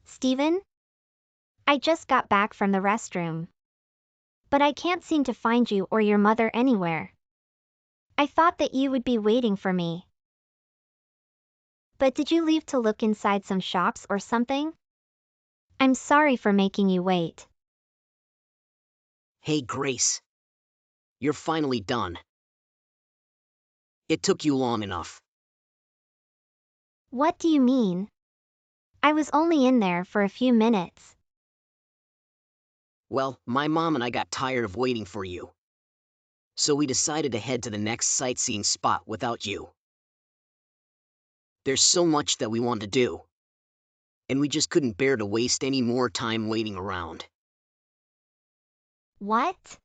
Steven? I just got back from the restroom. But I can't seem to find you or your mother anywhere. I thought that you would be waiting for me. But did you leave to look inside some shops or something? I'm sorry for making you wait. Hey, Grace. You're finally done. It took you long enough. What do you mean? I was only in there for a few minutes. Well, my mom and I got tired of waiting for you. So we decided to head to the next sightseeing spot without you. There's so much that we want to do. And we just couldn't bear to waste any more time waiting around. What?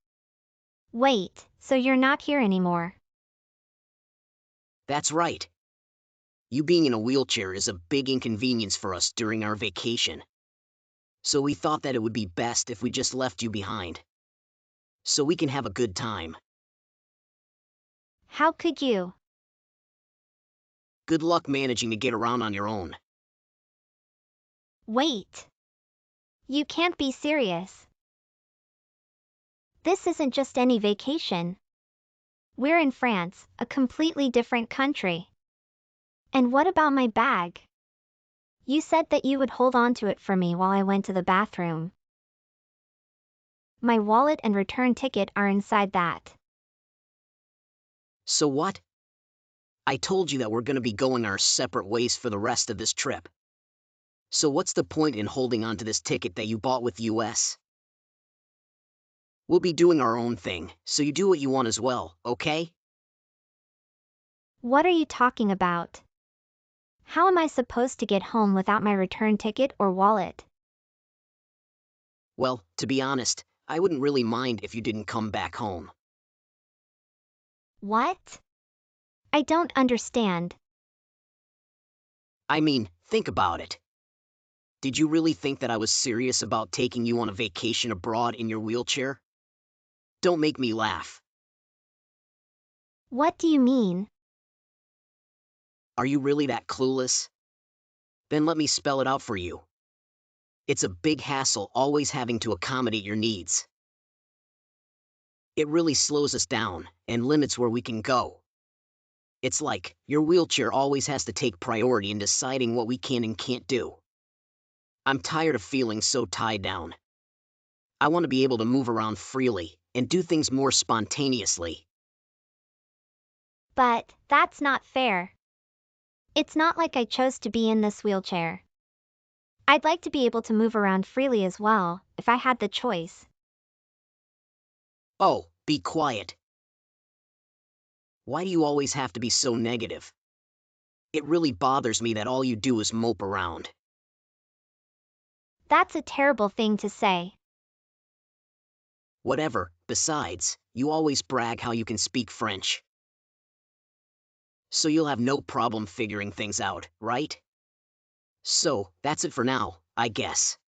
Wait, so you're not here anymore? That's right. You being in a wheelchair is a big inconvenience for us during our vacation. So we thought that it would be best if we just left you behind. So we can have a good time. How could you? Good luck managing to get around on your own. Wait. You can't be serious. This isn't just any vacation. We're in France, a completely different country. And what about my bag? You said that you would hold on to it for me while I went to the bathroom. My wallet and return ticket are inside that. So what? I told you that we're gonna be going our separate ways for the rest of this trip. So what's the point in holding on to this ticket that you bought with US? We'll be doing our own thing, so you do what you want as well, okay? What are you talking about? How am I supposed to get home without my return ticket or wallet? Well, to be honest, I wouldn't really mind if you didn't come back home. What? I don't understand. I mean, think about it. Did you really think that I was serious about taking you on a vacation abroad in your wheelchair? Don't make me laugh. What do you mean? Are you really that clueless? Then let me spell it out for you. It's a big hassle always having to accommodate your needs. It really slows us down and limits where we can go. It's like your wheelchair always has to take priority in deciding what we can and can't do. I'm tired of feeling so tied down. I want to be able to move around freely and do things more spontaneously. But that's not fair. It's not like I chose to be in this wheelchair. I'd like to be able to move around freely as well, if I had the choice. Oh, be quiet. Why do you always have to be so negative? It really bothers me that all you do is mope around. That's a terrible thing to say. Whatever, besides, you always brag how you can speak French. So you'll have no problem figuring things out, right? So, that's it for now, I guess.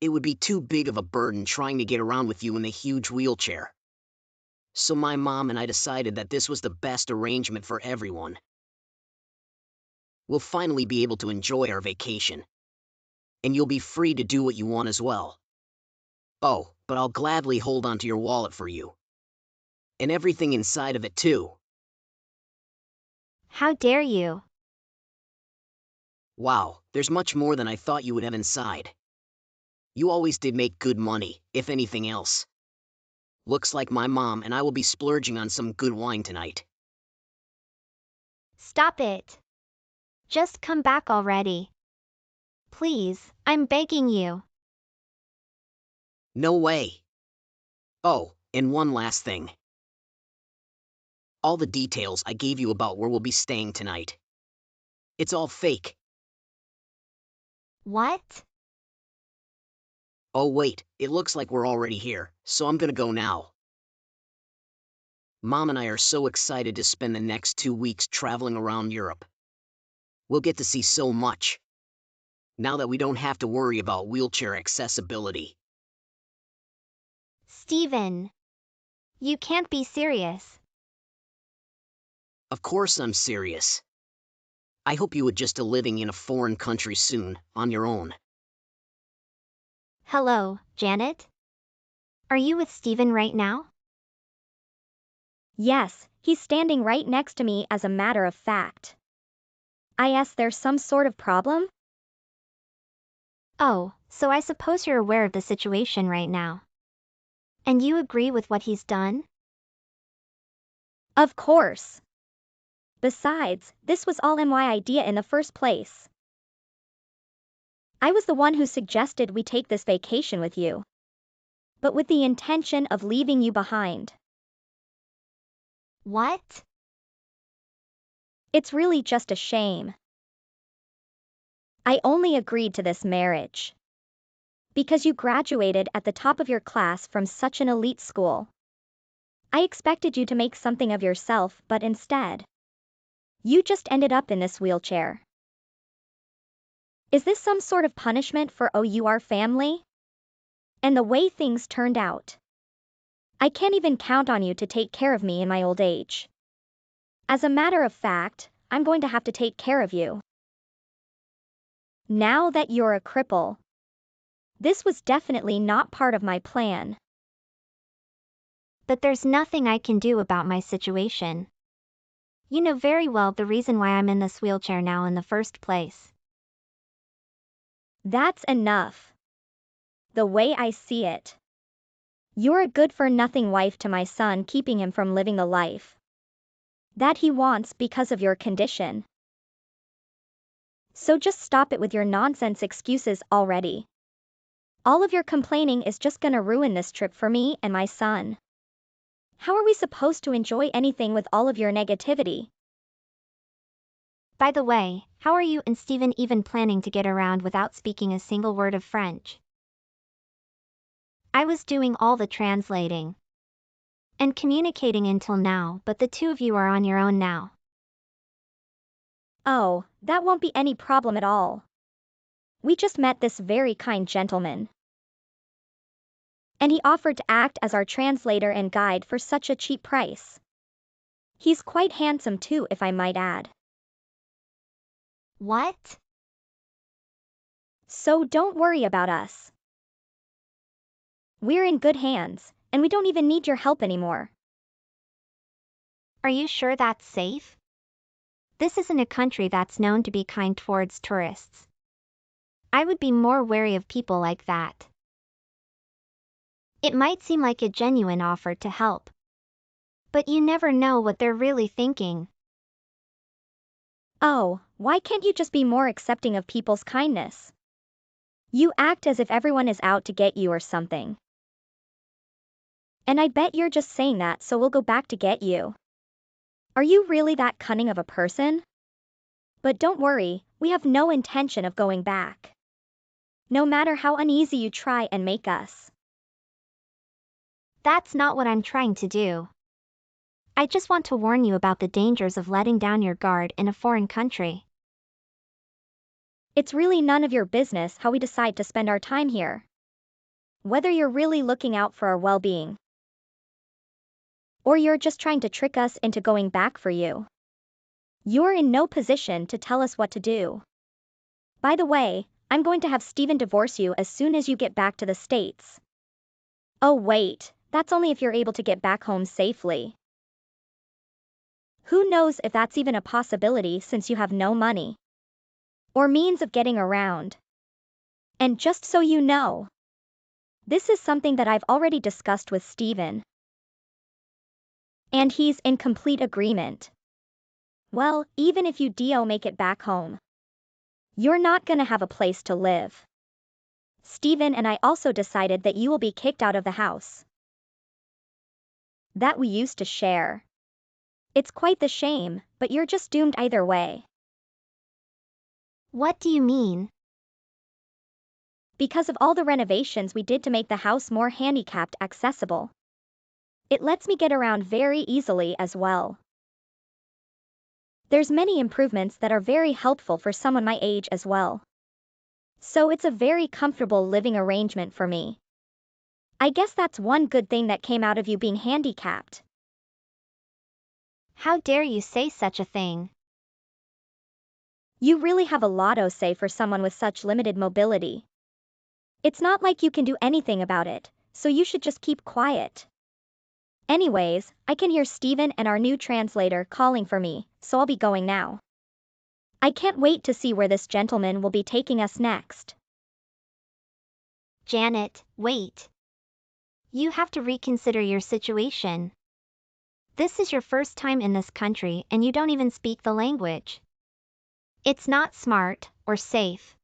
It would be too big of a burden trying to get around with you in the huge wheelchair. So my mom and I decided that this was the best arrangement for everyone. We'll finally be able to enjoy our vacation. And you'll be free to do what you want as well. Oh, but I'll gladly hold onto your wallet for you. And everything inside of it too. How dare you? Wow, there's much more than I thought you would have inside. You always did make good money, if anything else. Looks like my mom and I will be splurging on some good wine tonight. Stop it. Just come back already. Please, I'm begging you. No way. Oh, and one last thing. All the details I gave you about where we'll be staying tonight. It's all fake. What? Oh wait, it looks like we're already here, so I'm gonna go now. Mom and I are so excited to spend the next 2 weeks traveling around Europe. We'll get to see so much. Now that we don't have to worry about wheelchair accessibility. Steven. You can't be serious. Of course I'm serious. I hope you adjust to living in a foreign country soon, on your own. Hello, Janet? Are you with Steven right now? Yes, he's standing right next to me as a matter of fact. There's some sort of problem? Oh, so I suppose you're aware of the situation right now. And you agree with what he's done? Of course. Besides, this was all my idea in the first place. I was the one who suggested we take this vacation with you. But with the intention of leaving you behind. What? It's really just a shame. I only agreed to this marriage because you graduated at the top of your class from such an elite school. I expected you to make something of yourself, but instead, you just ended up in this wheelchair. Is this some sort of punishment for our family? And the way things turned out. I can't even count on you to take care of me in my old age. As a matter of fact, I'm going to have to take care of you. Now that you're a cripple. This was definitely not part of my plan. But there's nothing I can do about my situation. You know very well the reason why I'm in this wheelchair now in the first place. That's enough. The way I see it. You're a good-for-nothing wife to my son, keeping him from living the life that he wants because of your condition. So just stop it with your nonsense excuses already. All of your complaining is just gonna ruin this trip for me and my son. How are we supposed to enjoy anything with all of your negativity? By the way, how are you and Steven even planning to get around without speaking a single word of French? I was doing all the translating and communicating until now, but the two of you are on your own now. Oh, that won't be any problem at all. We just met this very kind gentleman. And he offered to act as our translator and guide for such a cheap price. He's quite handsome too, if I might add. What? So don't worry about us. We're in good hands, and we don't even need your help anymore. Are you sure that's safe? This isn't a country that's known to be kind towards tourists. I would be more wary of people like that. It might seem like a genuine offer to help, but you never know what they're really thinking. Oh, why can't you just be more accepting of people's kindness? You act as if everyone is out to get you or something. And I bet you're just saying that so we'll go back to get you. Are you really that cunning of a person? But don't worry, we have no intention of going back. No matter how uneasy you try and make us. That's not what I'm trying to do. I just want to warn you about the dangers of letting down your guard in a foreign country. It's really none of your business how we decide to spend our time here. Whether you're really looking out for our well-being, or you're just trying to trick us into going back for you. You're in no position to tell us what to do. By the way, I'm going to have Steven divorce you as soon as you get back to the States. Oh wait, that's only if you're able to get back home safely. Who knows if that's even a possibility since you have no money or means of getting around. And just so you know, this is something that I've already discussed with Steven. And he's in complete agreement. Well, even if you do make it back home, you're not gonna have a place to live. Steven and I also decided that you will be kicked out of the house that we used to share. It's quite the shame, but you're just doomed either way. What do you mean? Because of all the renovations we did to make the house more handicapped accessible. It lets me get around very easily as well. There's many improvements that are very helpful for someone my age as well. So it's a very comfortable living arrangement for me. I guess that's one good thing that came out of you being handicapped. How dare you say such a thing? You really have a lot to say for someone with such limited mobility. It's not like you can do anything about it, so you should just keep quiet. Anyways, I can hear Steven and our new translator calling for me, so I'll be going now. I can't wait to see where this gentleman will be taking us next. Janet, wait. You have to reconsider your situation. This is your first time in this country and you don't even speak the language. It's not smart or safe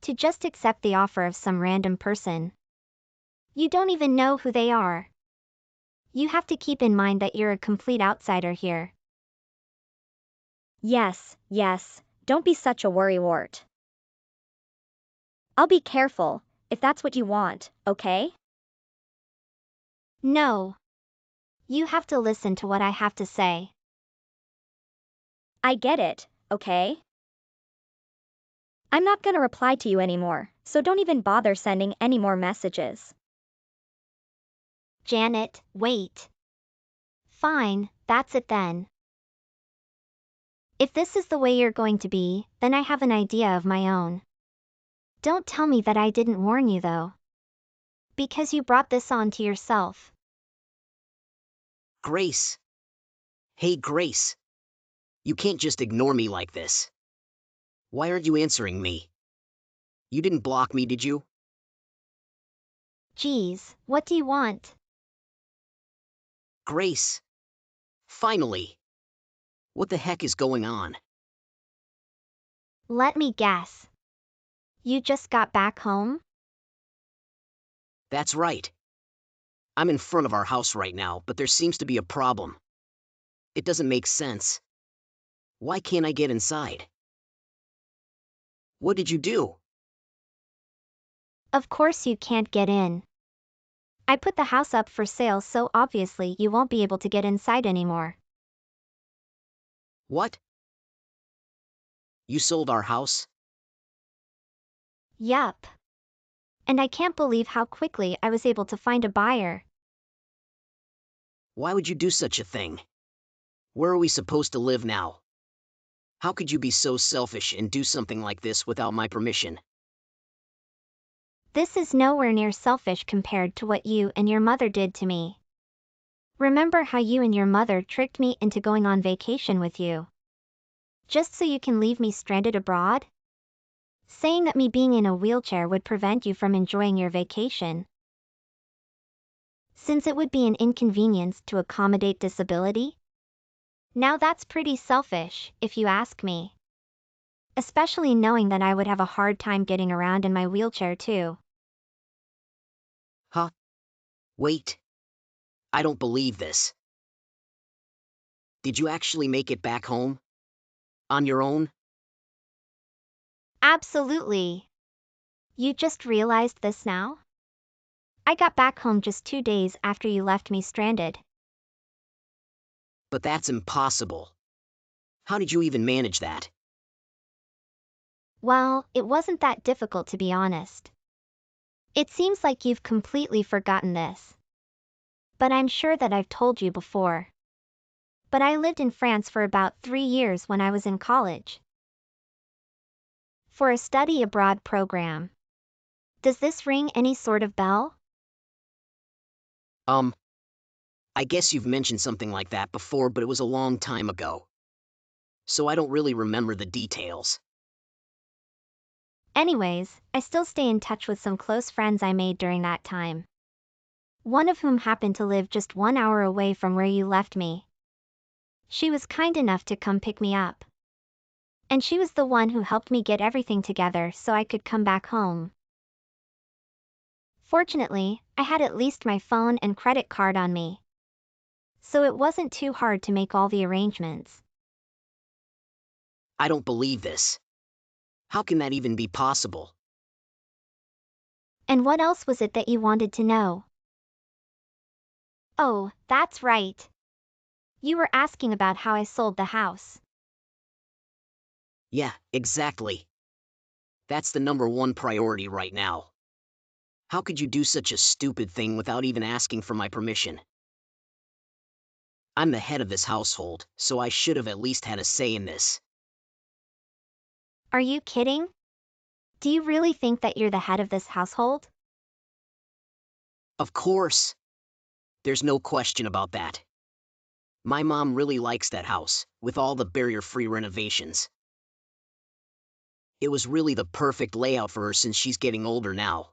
to just accept the offer of some random person. You don't even know who they are. You have to keep in mind that you're a complete outsider here. Yes, don't be such a worrywart. I'll be careful, if that's what you want, okay? No. You have to listen to what I have to say. I get it, okay? I'm not gonna reply to you anymore, so don't even bother sending any more messages. Janet, wait. Fine, that's it then. If this is the way you're going to be, then I have an idea of my own. Don't tell me that I didn't warn you though. Because you brought this on to yourself. Grace. Hey, Grace. You can't just ignore me like this. Why aren't you answering me? You didn't block me, did you? Geez, what do you want? Grace. Finally. What the heck is going on? Let me guess. You just got back home? That's right. I'm in front of our house right now, but there seems to be a problem. It doesn't make sense. Why can't I get inside? What did you do? Of course you can't get in. I put the house up for sale, so obviously you won't be able to get inside anymore. What? You sold our house? Yup. And I can't believe how quickly I was able to find a buyer. Why would you do such a thing? Where are we supposed to live now? How could you be so selfish and do something like this without my permission? This is nowhere near selfish compared to what you and your mother did to me. Remember how you and your mother tricked me into going on vacation with you? Just so you can leave me stranded abroad? Saying that me being in a wheelchair would prevent you from enjoying your vacation. Since it would be an inconvenience to accommodate disability? Now that's pretty selfish, if you ask me. Especially knowing that I would have a hard time getting around in my wheelchair too. Huh? Wait. I don't believe this. Did you actually make it back home? On your own? Absolutely. You just realized this now? I got back home just 2 days after you left me stranded. But that's impossible. How did you even manage that? Well, it wasn't that difficult to be honest. It seems like you've completely forgotten this. But I'm sure that I've told you before. But I lived in France for about 3 years when I was in college. For a study abroad program. Does this ring any sort of bell? I guess you've mentioned something like that before, but it was a long time ago. So I don't really remember the details. Anyways, I still stay in touch with some close friends I made during that time. One of whom happened to live just 1 hour away from where you left me. She was kind enough to come pick me up. And she was the one who helped me get everything together so I could come back home. Fortunately, I had at least my phone and credit card on me. So it wasn't too hard to make all the arrangements. I don't believe this. How can that even be possible? And what else was it that you wanted to know? Oh, that's right. You were asking about how I sold the house. Yeah, exactly. That's the #1 priority right now. How could you do such a stupid thing without even asking for my permission? I'm the head of this household, so I should have at least had a say in this. Are you kidding? Do you really think that you're the head of this household? Of course. There's no question about that. My mom really likes that house, with all the barrier-free renovations. It was really the perfect layout for her since she's getting older now.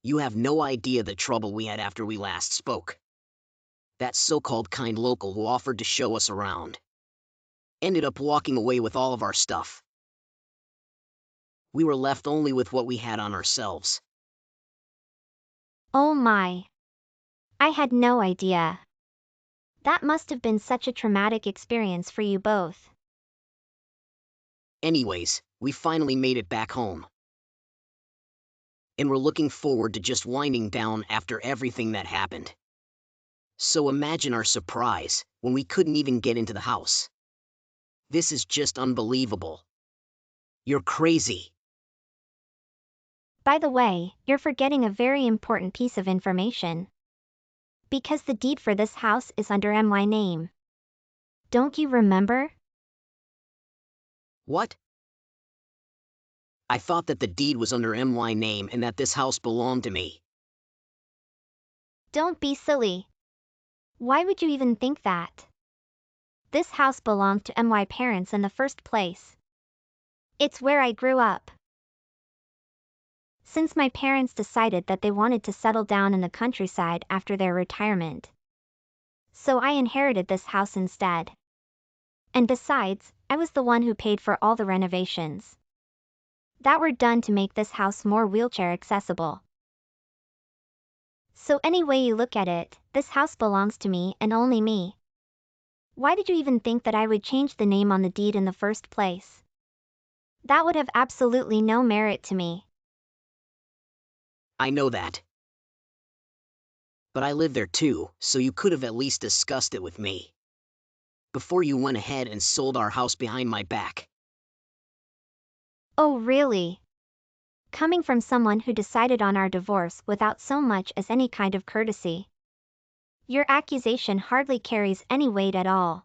You have no idea the trouble we had after we last spoke. That so-called kind local who offered to show us around ended up walking away with all of our stuff. We were left only with what we had on ourselves. Oh my. I had no idea. That must have been such a traumatic experience for you both. Anyways, we finally made it back home. And we're looking forward to just winding down after everything that happened. So imagine our surprise when we couldn't even get into the house. This is just unbelievable. You're crazy. By the way, you're forgetting a very important piece of information. Because the deed for this house is under my name. Don't you remember? What? I thought that the deed was under my name and that this house belonged to me. Don't be silly. Why would you even think that? This house belonged to my parents in the first place. It's where I grew up. Since my parents decided that they wanted to settle down in the countryside after their retirement. So I inherited this house instead. And besides, I was the one who paid for all the renovations that were done to make this house more wheelchair accessible. So any way you look at it, this house belongs to me and only me. Why did you even think that I would change the name on the deed in the first place? That would have absolutely no merit to me. I know that. But I live there too, so you could have at least discussed it with me before you went ahead and sold our house behind my back. Oh really? Coming from someone who decided on our divorce without so much as any kind of courtesy. Your accusation hardly carries any weight at all.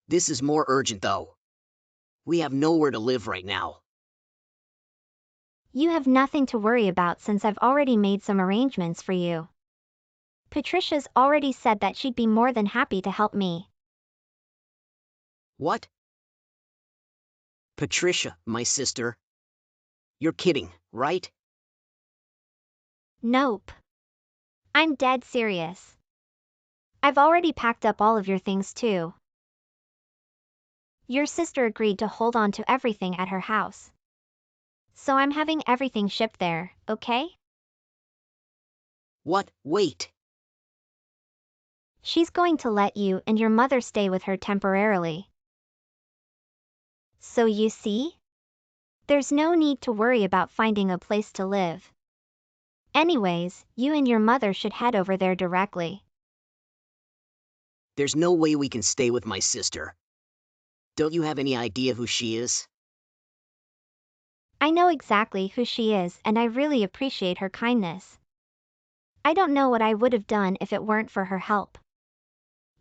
This is more urgent though. We have nowhere to live right now. You have nothing to worry about since I've already made some arrangements for you. Patricia's already said that she'd be more than happy to help me. What? Patricia, my sister? You're kidding, right? Nope. I'm dead serious. I've already packed up all of your things too. Your sister agreed to hold on to everything at her house. So I'm having everything shipped there, okay? What? Wait. She's going to let you and your mother stay with her temporarily. So you see? There's no need to worry about finding a place to live. Anyways, you and your mother should head over there directly. There's no way we can stay with my sister. Don't you have any idea who she is? I know exactly who she is and I really appreciate her kindness. I don't know what I would have done if it weren't for her help.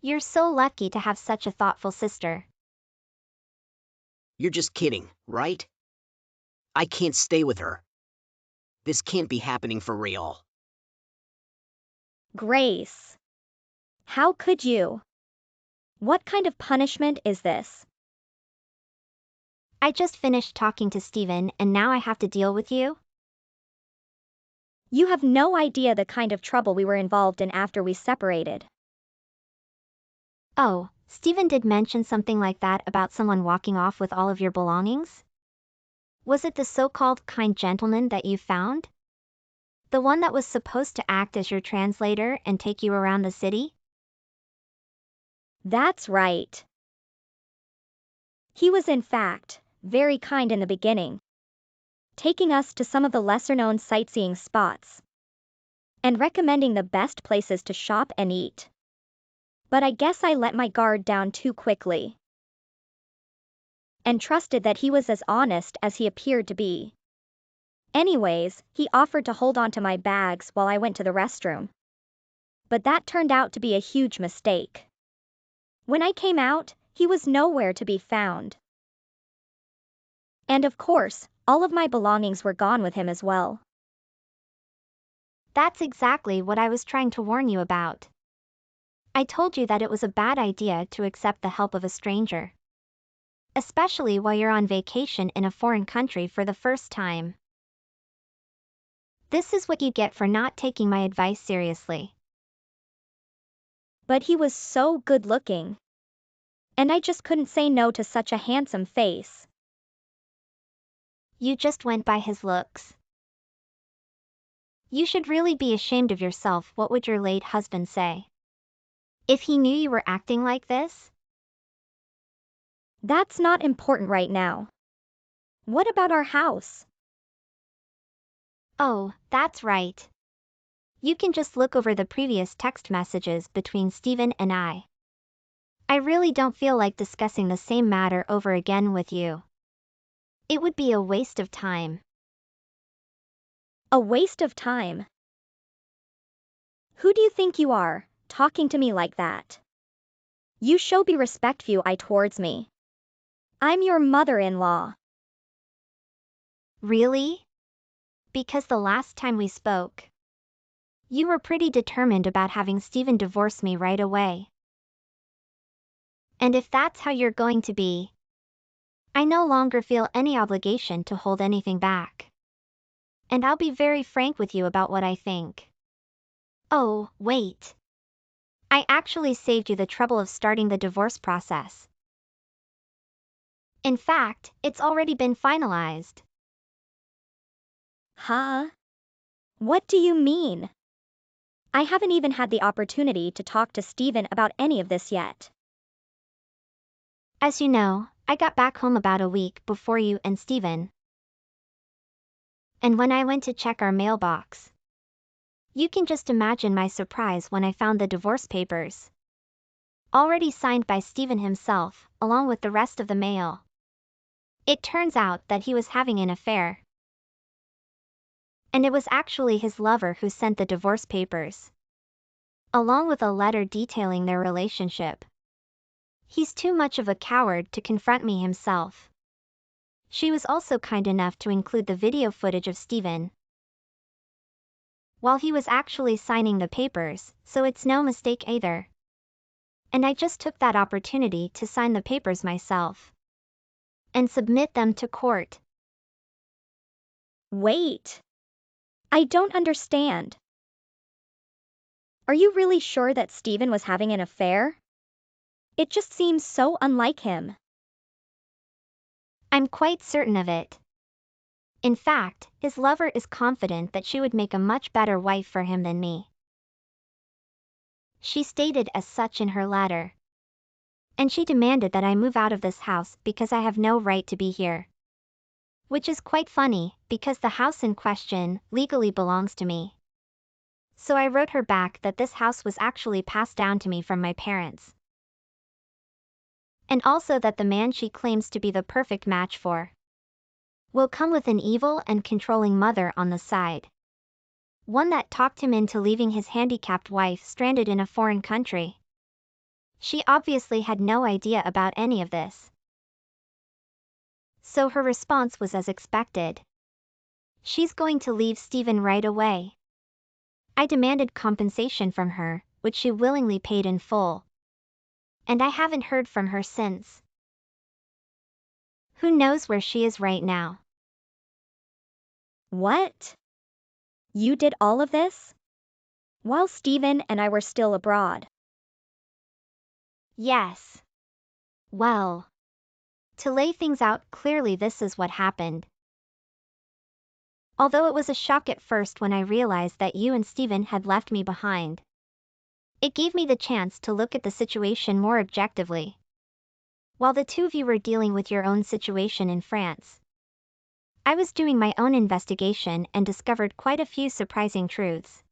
You're so lucky to have such a thoughtful sister. You're just kidding, right? I can't stay with her. This can't be happening for real. Grace. How could you? What kind of punishment is this? I just finished talking to Steven and now I have to deal with you? You have no idea the kind of trouble we were involved in after we separated. Oh, Steven did mention something like that about someone walking off with all of your belongings? Was it the so-called kind gentleman that you found? The one that was supposed to act as your translator and take you around the city? That's right. He was in fact very kind in the beginning, taking us to some of the lesser-known sightseeing spots and recommending the best places to shop and eat. But I guess I let my guard down too quickly and trusted that he was as honest as he appeared to be. Anyways, he offered to hold on to my bags while I went to the restroom. But that turned out to be a huge mistake. When I came out, he was nowhere to be found. And of course, all of my belongings were gone with him as well. That's exactly what I was trying to warn you about. I told you that it was a bad idea to accept the help of a stranger. Especially while you're on vacation in a foreign country for the first time. This is what you get for not taking my advice seriously. But he was so good looking. And I just couldn't say no to such a handsome face. You just went by his looks. You should really be ashamed of yourself. What would your late husband say? If he knew you were acting like this? That's not important right now. What about our house? Oh, that's right. You can just look over the previous text messages between Steven and I. I really don't feel like discussing the same matter over again with you. It would be a waste of time. A waste of time. Who do you think you are, talking to me like that? You show be respectful towards me. I'm your mother-in-law. Really? Because the last time we spoke, you were pretty determined about having Steven divorce me right away. And if that's how you're going to be, I no longer feel any obligation to hold anything back. And I'll be very frank with you about what I think. Oh, wait. I actually saved you the trouble of starting the divorce process. In fact, it's already been finalized. Huh? What do you mean? I haven't even had the opportunity to talk to Steven about any of this yet. As you know, I got back home about a week before you and Steven. And when I went to check our mailbox, you can just imagine my surprise when I found the divorce papers. Already signed by Steven himself, along with the rest of the mail. It turns out that he was having an affair. And it was actually his lover who sent the divorce papers, along with a letter detailing their relationship. He's too much of a coward to confront me himself. She was also kind enough to include the video footage of Steven while he was actually signing the papers, so it's no mistake either. And I just took that opportunity to sign the papers myself and submit them to court. Wait. I don't understand. Are you really sure that Steven was having an affair? It just seems so unlike him. I'm quite certain of it. In fact, his lover is confident that she would make a much better wife for him than me. She stated as such in her letter. And she demanded that I move out of this house because I have no right to be here. Which is quite funny, because the house in question legally belongs to me. So I wrote her back that this house was actually passed down to me from my parents. And also that the man she claims to be the perfect match for will come with an evil and controlling mother on the side. One that talked him into leaving his handicapped wife stranded in a foreign country. She obviously had no idea about any of this. So her response was as expected. She's going to leave Steven right away. I demanded compensation from her, which she willingly paid in full. And I haven't heard from her since. Who knows where she is right now? What? You did all of this? While Steven and I were still abroad. Yes. Well, to lay things out clearly, this is what happened. Although it was a shock at first when I realized that you and Steven had left me behind, it gave me the chance to look at the situation more objectively. While the two of you were dealing with your own situation in France, I was doing my own investigation and discovered quite a few surprising truths.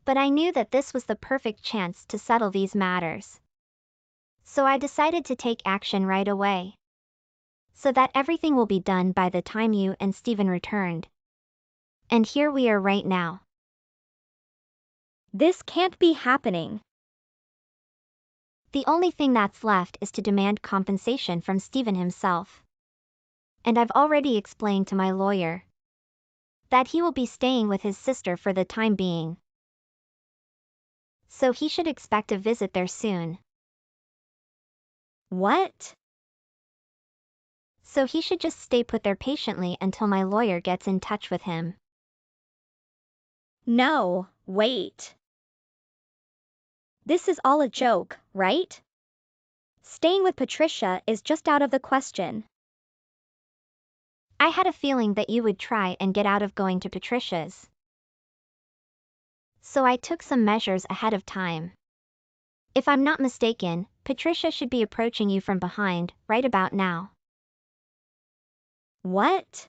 But I knew that this was the perfect chance to settle these matters. So I decided to take action right away, so that everything will be done by the time you and Steven returned. And here we are right now. This can't be happening. The only thing that's left is to demand compensation from Steven himself. and I've already explained to my lawyer that he will be staying with his sister for the time being. So he should expect a visit there soon. What? So he should just stay put there patiently until my lawyer gets in touch with him. No, wait. This is all a joke, right? Staying with Patricia is just out of the question. I had a feeling that you would try and get out of going to Patricia's. So I took some measures ahead of time. If I'm not mistaken, Patricia should be approaching you from behind, right about now. What?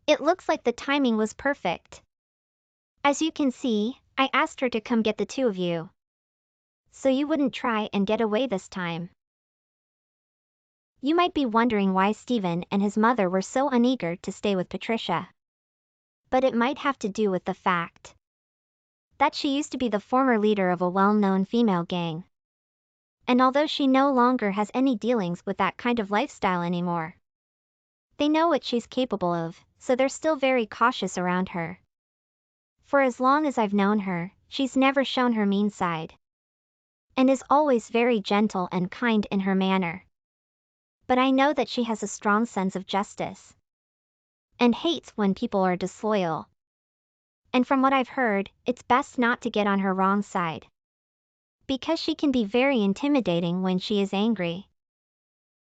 It looks like the timing was perfect. As you can see, I asked her to come get the two of you. So you wouldn't try and get away this time. You might be wondering why Stephen and his mother were so uneager to stay with Patricia. But it might have to do with the fact that she used to be the former leader of a well-known female gang. And although she no longer has any dealings with that kind of lifestyle anymore, they know what she's capable of, so they're still very cautious around her. For as long as I've known her, she's never shown her mean side, and is always very gentle and kind in her manner. But I know that she has a strong sense of justice, and hates when people are disloyal. And from what I've heard, it's best not to get on her wrong side, because she can be very intimidating when she is angry.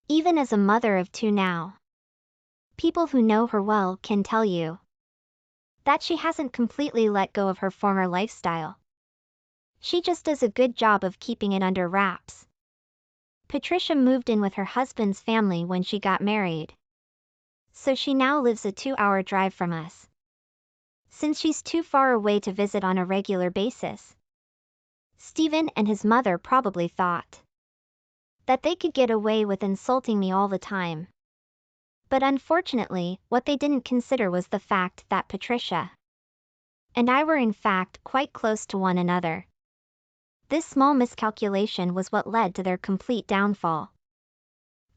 Even as a mother of two now, people who know her well can tell you that she hasn't completely let go of her former lifestyle. She just does a good job of keeping it under wraps. Patricia moved in with her husband's family when she got married, so she now lives a 2-hour drive from us, since she's too far away to visit on a regular basis. Stephen and his mother probably thought that they could get away with insulting me all the time. But unfortunately, what they didn't consider was the fact that Patricia and I were in fact quite close to one another. This small miscalculation was what led to their complete downfall.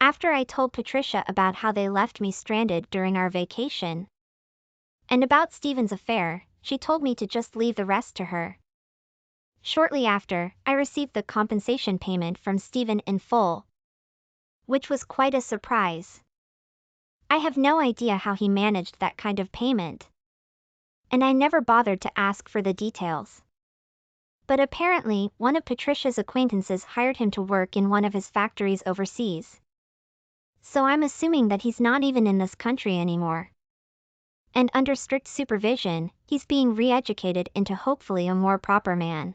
After I told Patricia about how they left me stranded during our vacation, and about Stephen's affair, she told me to just leave the rest to her. Shortly after, I received the compensation payment from Stephen in full, which was quite a surprise. I have no idea how he managed that kind of payment, and I never bothered to ask for the details. But apparently, one of Patricia's acquaintances hired him to work in one of his factories overseas. So I'm assuming that he's not even in this country anymore. And under strict supervision, he's being re-educated into hopefully a more proper man.